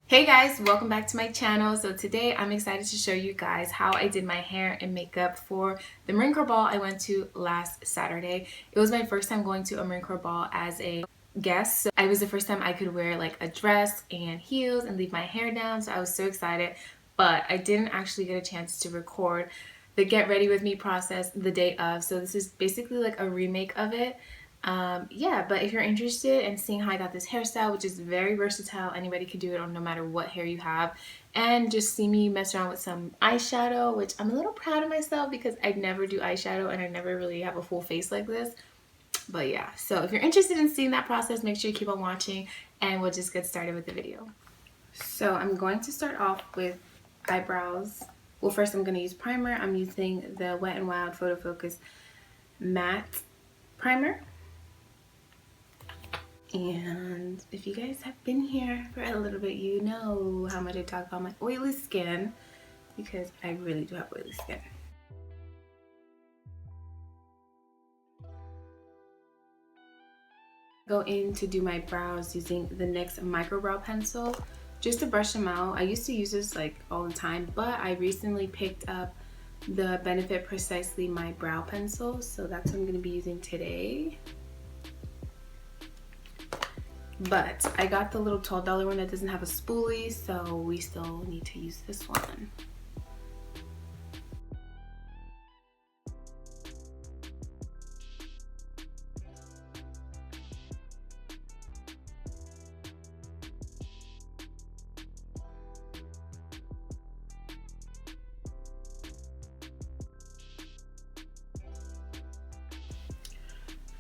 Hey guys, welcome back to my channel. So today I'm excited to show you guys how I did my hair and makeup for the Marine Corps ball I went to last Saturday. It was my first time going to a Marine Corps ball as a guest. So it was the first time I could wear like a dress and heels and leave my hair down. So I was so excited, but I didn't actually get a chance to record the get ready with me process the day of. So this is basically like a remake of it. Yeah, but if you're interested in seeing how I got this hairstyle, which is very versatile, anybody can do it on no matter what hair you have, and just see me mess around with some eyeshadow, which I'm a little proud of myself because I never do eyeshadow and I never really have a full face like this. But yeah, so if you're interested in seeing that process, make sure you keep on watching and we'll just get started with the video. So I'm going to start off with eyebrows. Well, first I'm going to use primer. I'm using the Wet n Wild Photo Focus Matte Primer. And if you guys have been here for a little bit, you know how much I talk about my oily skin, because I really do have oily skin. Go in to do my brows using the NYX micro brow pencil just to brush them out. I used to use this like all the time, but I recently picked up the Benefit Precisely My Brow Pencil, so that's what I'm going to be using today. But I got the little $12 one that doesn't have a spoolie, so we still need to use this one.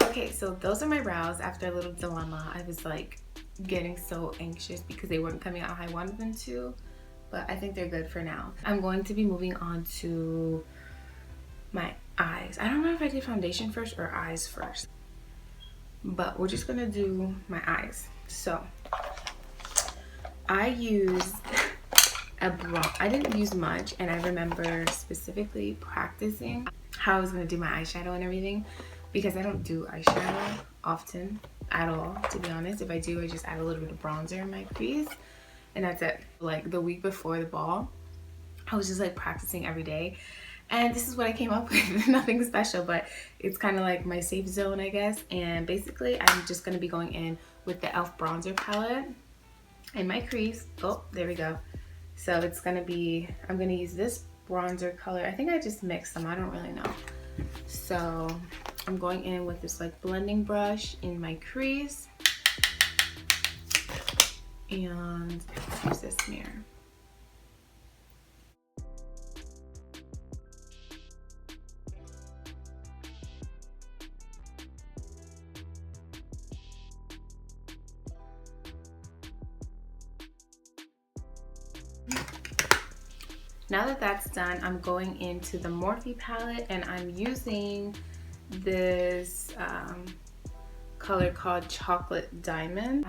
Okay, so those are my brows. After a little dilemma, I was like getting so anxious because they weren't coming out how I wanted them to, but I think they're good for now. I'm going to be moving on to my eyes. I don't know if I did foundation first or eyes first, but we're just gonna do my eyes. So I used a bronze. I didn't use much, and I remember specifically practicing how I was gonna do my eyeshadow and everything, because I don't do eyeshadow often at all, to be honest. If I do, I just add a little bit of bronzer in my crease, and that's it. Like the week before the ball, I was just like practicing every day, and this is what I came up with. Nothing special, but it's kind of like my safe zone, I guess. And basically I'm just gonna be going in with the e.l.f. bronzer palette in my crease. Oh, there we go. So it's gonna be, I'm gonna use this bronzer color. I think I just mixed them, I don't really know. So I'm going in with this like blending brush in my crease, and use this mirror. Now that that's done, I'm going into the Morphe palette, and I'm using this color called Chocolate Diamond.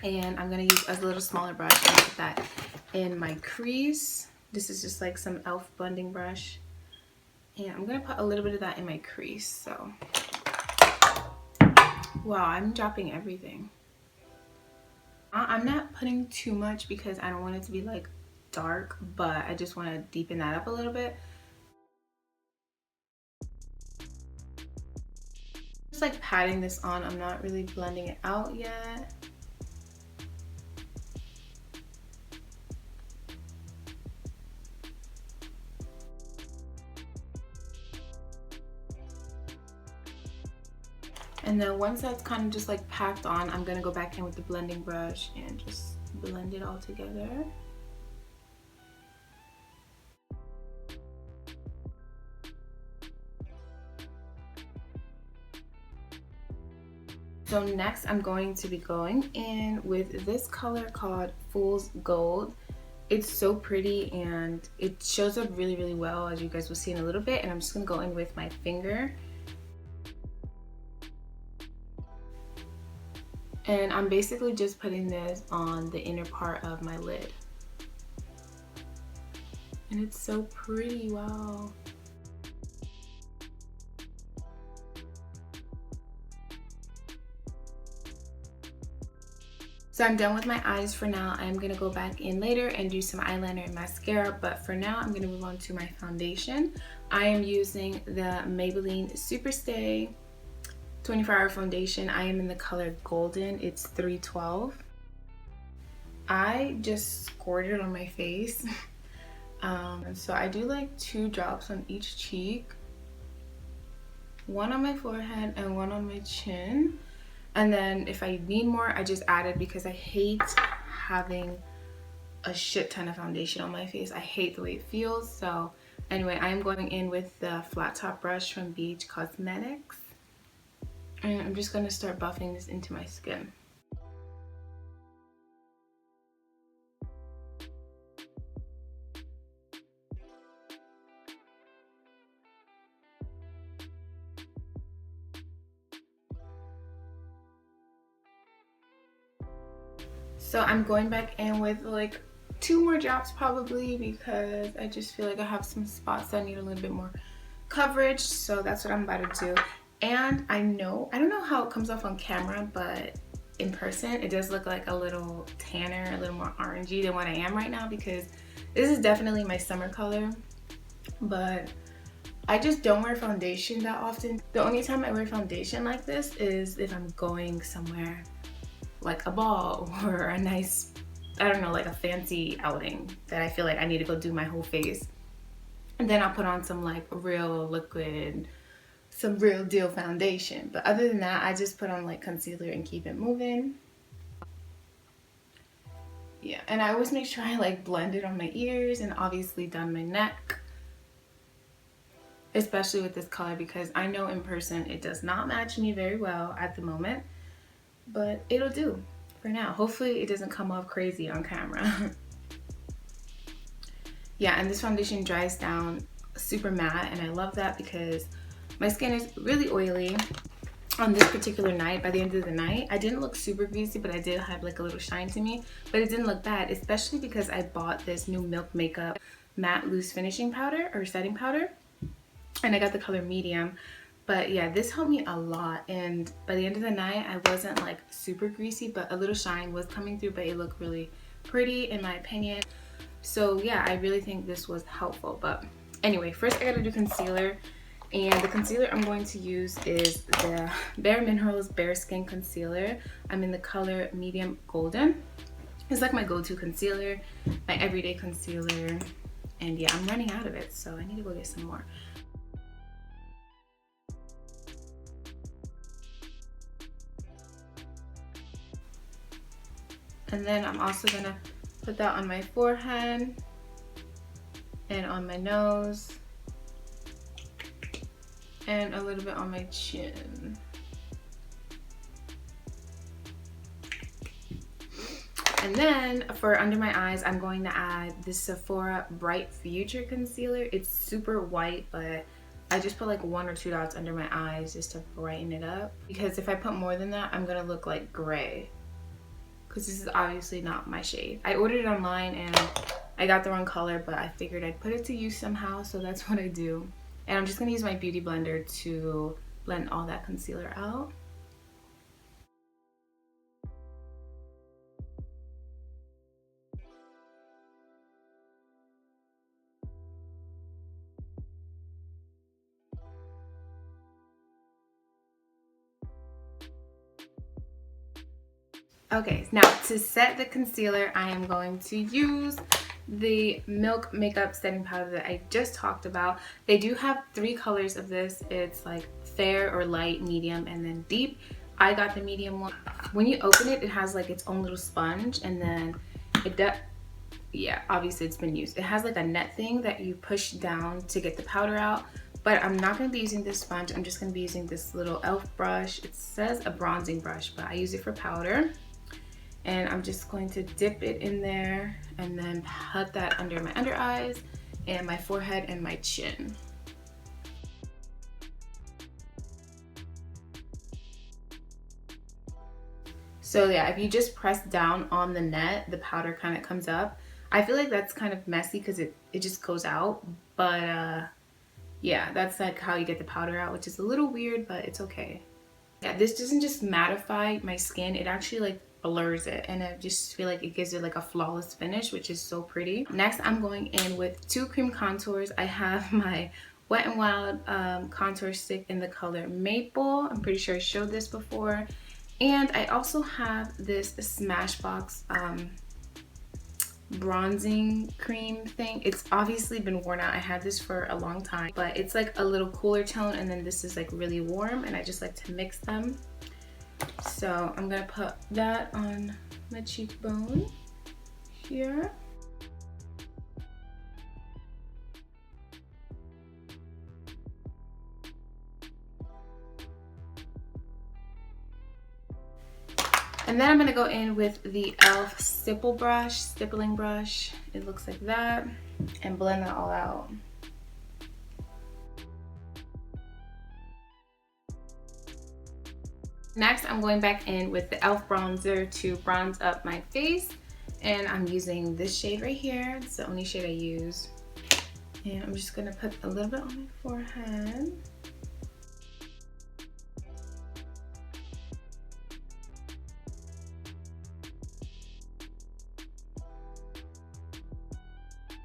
And I'm gonna use a little smaller brush and put that in my crease. This is just like some e.l.f. blending brush. And I'm gonna put a little bit of that in my crease, so. Wow, I'm dropping everything. I'm not putting too much because I don't want it to be like dark, but I just want to deepen that up a little bit. Just like patting this on, I'm not really blending it out yet. And then once that's kind of just like packed on, I'm gonna go back in with the blending brush and just blend it all together. So next I'm going to be going in with this color called Fool's Gold. It's so pretty and it shows up really, really well, as you guys will see in a little bit. And I'm just gonna go in with my finger. And I'm basically just putting this on the inner part of my lid. And it's so pretty, wow. So I'm done with my eyes for now. I'm gonna go back in later and do some eyeliner and mascara, but for now I'm gonna move on to my foundation. I am using the Maybelline Superstay 24-hour foundation. I am in the color Golden. It's 312. I just squirted it on my face. So I do like 2 drops on each cheek, 1 on my forehead and 1 on my chin. And then if I need more, I just add it because I hate having a shit ton of foundation on my face. I hate the way it feels. So anyway, I'm going in with the flat top brush from BH Cosmetics. And I'm just gonna start buffing this into my skin. So I'm going back in with like 2 more drops probably because I just feel like I have some spots that need a little bit more coverage. So that's what I'm about to do. And I don't know how it comes off on camera, but in person it does look like a little tanner, a little more orangey than what I am right now, because this is definitely my summer color. But I just don't wear foundation that often. The only time I wear foundation like this is if I'm going somewhere like a ball or a nice, I don't know, like a fancy outing that I feel like I need to go do my whole face. And then I'll put on some like real liquid, some real deal foundation. But other than that, I just put on like concealer and keep it moving. Yeah, and I always make sure I like blend it on my ears and obviously down my neck. Especially with this color, because I know in person it does not match me very well at the moment. But it'll do for now. Hopefully it doesn't come off crazy on camera. Yeah, and this foundation dries down super matte, and I love that because my skin is really oily. On this particular night, by the end of the night, I didn't look super greasy, but I did have like a little shine to me. But it didn't look bad, especially because I bought this new Milk Makeup matte loose finishing powder or setting powder, and I got the color medium. But yeah, this helped me a lot, and by the end of the night I wasn't like super greasy, but a little shine was coming through, but it looked really pretty in my opinion. So yeah, I really think this was helpful. But anyway, first I gotta do concealer, and the concealer I'm going to use is the Bare Minerals Bare Skin Concealer. I'm in the color Medium Golden. It's like my go-to concealer, my everyday concealer, and yeah, I'm running out of it, so I need to go get some more. And then I'm also gonna put that on my forehead and on my nose and a little bit on my chin. And then for under my eyes, I'm going to add this Sephora Bright Future Concealer. It's super white, but I just put like 1 or 2 dots under my eyes just to brighten it up. Because if I put more than that, I'm gonna look like gray. Because this is obviously not my shade. I ordered it online and I got the wrong color, but I figured I'd put it to use somehow, so that's what I do. And I'm just gonna use my beauty blender to blend all that concealer out. Okay, now to set the concealer, I am going to use the Milk Makeup setting powder that I just talked about. They do have 3 colors of this. It's like fair or light, medium, and then deep. I got the medium one. When you open it, it has like its own little sponge, and then it does, yeah, obviously it's been used. It has like a net thing that you push down to get the powder out. But I'm not going to be using this sponge. I'm just going to be using this little e.l.f. brush. It says a bronzing brush, but I use it for powder. And I'm just going to dip it in there and then put that under my under eyes and my forehead and my chin. So yeah, if you just press down on the net, the powder kind of comes up. I feel like that's kind of messy because it just goes out. But yeah, that's like how you get the powder out, which is a little weird, but it's okay. Yeah, this doesn't just mattify my skin. It actually like blurs it, and I just feel like it gives it like a flawless finish, which is so pretty. Next, I'm going in with two cream contours. I have my Wet n Wild contour stick in the color Maple. I'm pretty sure I showed this before. And I also have this Smashbox bronzing cream thing. It's obviously been worn out. I had this for a long time, but it's like a little cooler tone, and then this is like really warm, and I just like to mix them. So I'm gonna put that on my cheekbone here. And then I'm gonna go in with the e.l.f. stippling brush. It looks like that, and blend that all out. Next, I'm going back in with the e.l.f. bronzer to bronze up my face, and I'm using this shade right here. It's the only shade I use. And I'm just gonna put a little bit on my forehead.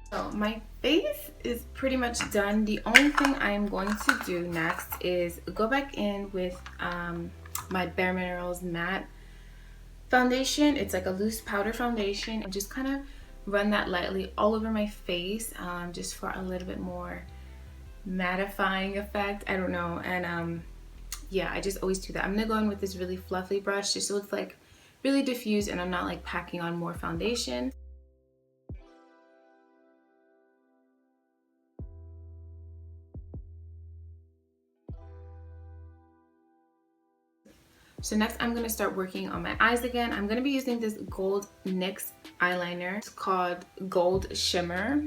So my face is pretty much done. The only thing I am going to do next is go back in with my Bare Minerals matte foundation. It's like a loose powder foundation, and just kind of run that lightly all over my face, just for a little bit more mattifying effect. I don't know. And yeah, I just always do that. I'm gonna go in with this really fluffy brush just so it's like really diffused and I'm not like packing on more foundation. So next I'm going to start working on my eyes again. I'm going to be using this gold NYX eyeliner. It's called Gold Shimmer.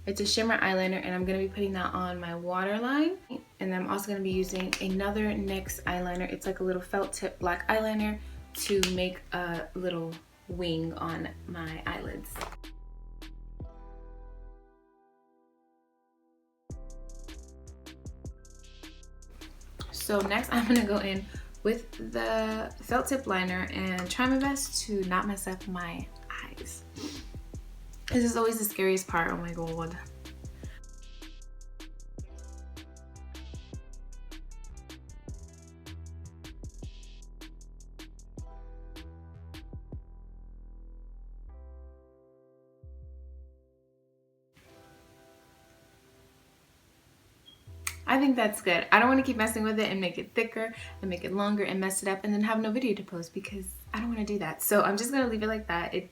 It's a shimmer eyeliner, and I'm going to be putting that on my waterline. And I'm also going to be using another NYX eyeliner. It's like a little felt tip black eyeliner to make a little wing on my eyelids. So next I'm going to go in with the felt tip liner and try my best to not mess up my eyes. This is always the scariest part, oh my god. I think that's good. I don't want to keep messing with it and make it thicker and make it longer and mess it up and then have no video to post, because I don't want to do that. So I'm just going to leave it like that. It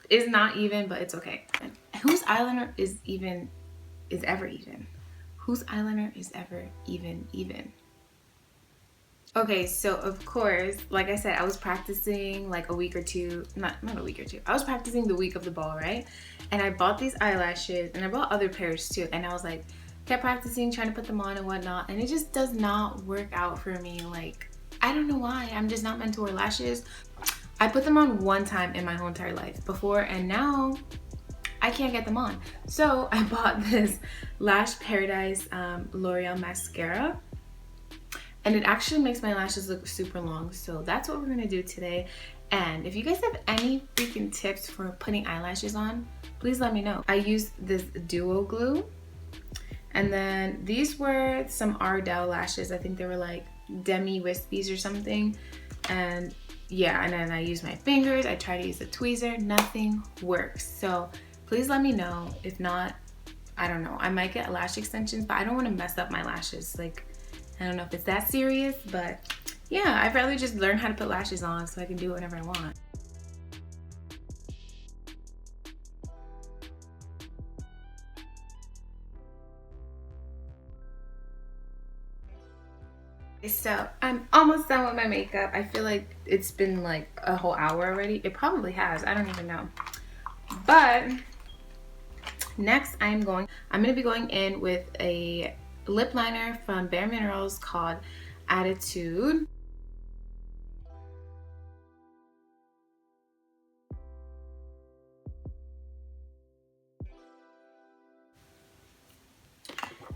is not even, but it's okay. Whose eyeliner is ever even? Whose eyeliner is ever even? Okay, so of course, like I said, I was practicing like a week or two, not a week or two. I was practicing the week of the ball, right? And I bought these eyelashes, and I bought other pairs too. And I was like, kept practicing, trying to put them on and whatnot, and it just does not work out for me. Like, I don't know why. I'm just not meant to wear lashes. I put them on one time in my whole entire life before, and now I can't get them on. So I bought this Lash Paradise L'Oreal mascara, and it actually makes my lashes look super long. So that's what we're gonna do today. And if you guys have any freaking tips for putting eyelashes on, please let me know. I used this duo glue. And then these were some Ardell lashes. I think they were like Demi Wispies or something. And yeah, and then I use my fingers. I try to use a tweezer. Nothing works. So please let me know. If not, I don't know. I might get lash extensions, but I don't want to mess up my lashes. Like, I don't know if it's that serious, but yeah, I'd rather just learn how to put lashes on so I can do whatever I want. So I'm almost done with my makeup. I feel like it's been like a whole hour already. It probably has, I don't even know. But next I'm gonna be going in with a lip liner from Bare Minerals called Attitude.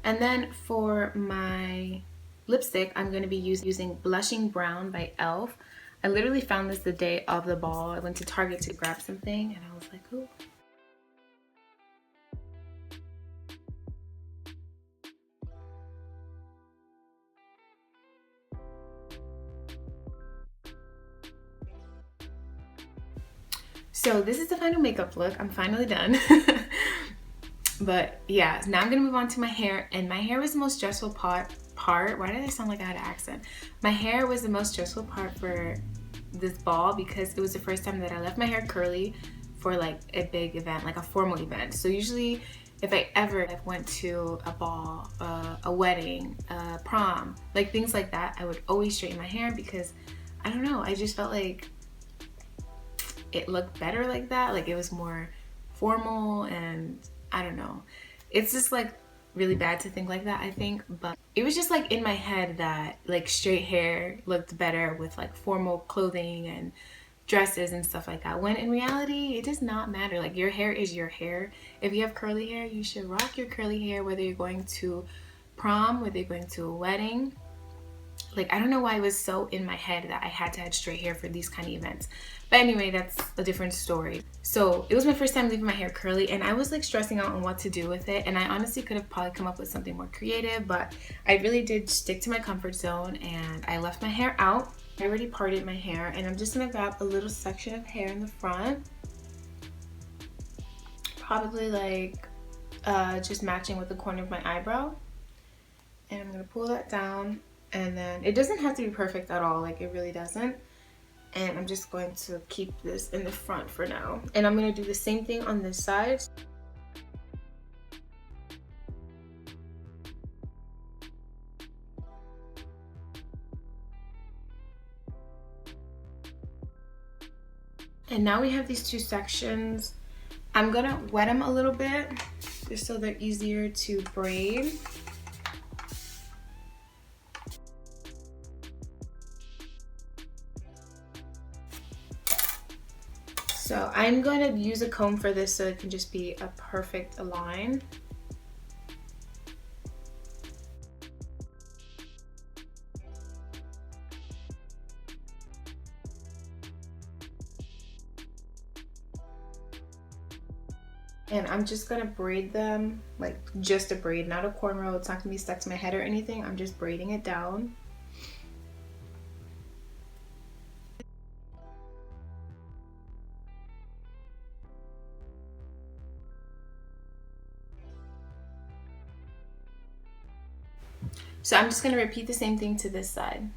And then for my lipstick, I'm going to be using Blushing Brown by e.l.f. I literally found this the day of the ball. I went to Target to grab something and I was like, ooh. So this is the final makeup look. I'm finally done. But yeah, now I'm gonna move on to my hair, and my hair was the most stressful part. Why did I sound like I had an accent? My hair was the most stressful part for this ball because it was the first time that I left my hair curly for like a big event, like a formal event. So usually if I ever went to a ball, a wedding, a prom, like things like that, I would always straighten my hair because I don't know, I just felt like it looked better like that. Like it was more formal, and I don't know. It's just like really bad to think like that, I think, but it was just like in my head that like straight hair looked better with like formal clothing and dresses and stuff like that, when in reality it does not matter. Like your hair is your hair. If you have curly hair, you should rock your curly hair, whether you're going to prom, whether you're going to a wedding. Like I don't know why it was so in my head that I had to have straight hair for these kind of events. But anyway, that's a different story. So it was my first time leaving my hair curly, and I was like stressing out on what to do with it, and I honestly could have probably come up with something more creative, but I really did stick to my comfort zone and I left my hair out. I already parted my hair, and I'm just gonna grab a little section of hair in the front, probably like just matching with the corner of my eyebrow, and I'm gonna pull that down. And then it doesn't have to be perfect at all, like it really doesn't. And I'm just going to keep this in the front for now. And I'm going to do the same thing on this side. And now we have these two sections. I'm going to wet them a little bit just so they're easier to braid. So I'm going to use a comb for this so it can just be a perfect line. And I'm just going to braid them, like just a braid, not a cornrow. It's not going to be stuck to my head or anything. I'm just braiding it down. So I'm just going to repeat the same thing to this side.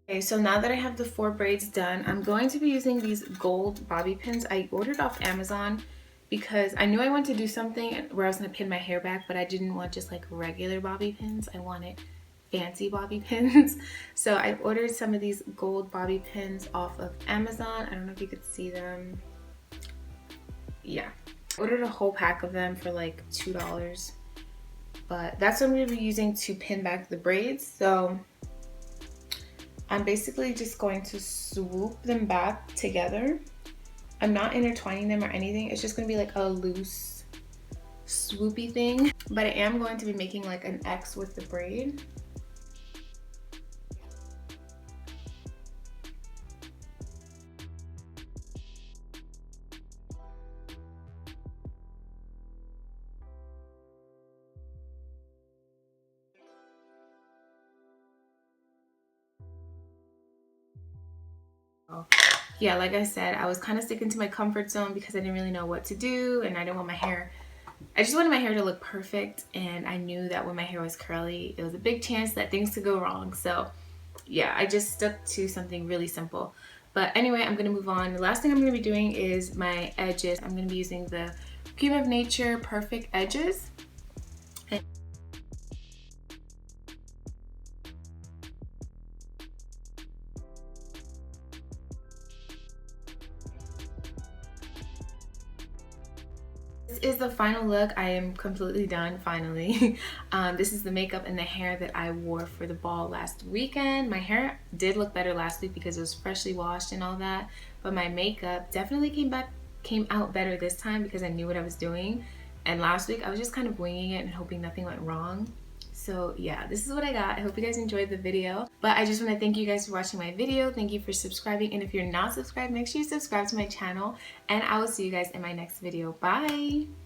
Okay, so now that I have the 4 braids done, I'm going to be using these gold bobby pins. I ordered off Amazon because I knew I wanted to do something where I was going to pin my hair back, but I didn't want just like regular bobby pins. I wanted fancy bobby pins. So I ordered some of these gold bobby pins off of Amazon. I don't know if you could see them. Yeah, I ordered a whole pack of them for like $2, but that's what I'm going to be using to pin back the braids. So I'm basically just going to swoop them back together. I'm not intertwining them or anything. It's just going to be like a loose swoopy thing, but I am going to be making like an X with the braid. Yeah, like I said, I was kind of sticking to my comfort zone because I didn't really know what to do, and I didn't want my hair, I just wanted my hair to look perfect, and I knew that when my hair was curly, it was a big chance that things could go wrong. So yeah, I just stuck to something really simple. But anyway, I'm gonna move on. The last thing I'm gonna be doing is my edges. I'm gonna be using the Cream of Nature Perfect Edges. This is the final look. I am completely done, finally. This is the makeup and the hair that I wore for the ball last weekend. My hair did look better last week because it was freshly washed and all that, but my makeup definitely came back came out better this time because I knew what I was doing. And last week I was just kind of winging it and hoping nothing went wrong. So yeah, this is what I got. I hope you guys enjoyed the video. But I just want to thank you guys for watching my video. Thank you for subscribing. And if you're not subscribed, make sure you subscribe to my channel. And I will see you guys in my next video. Bye!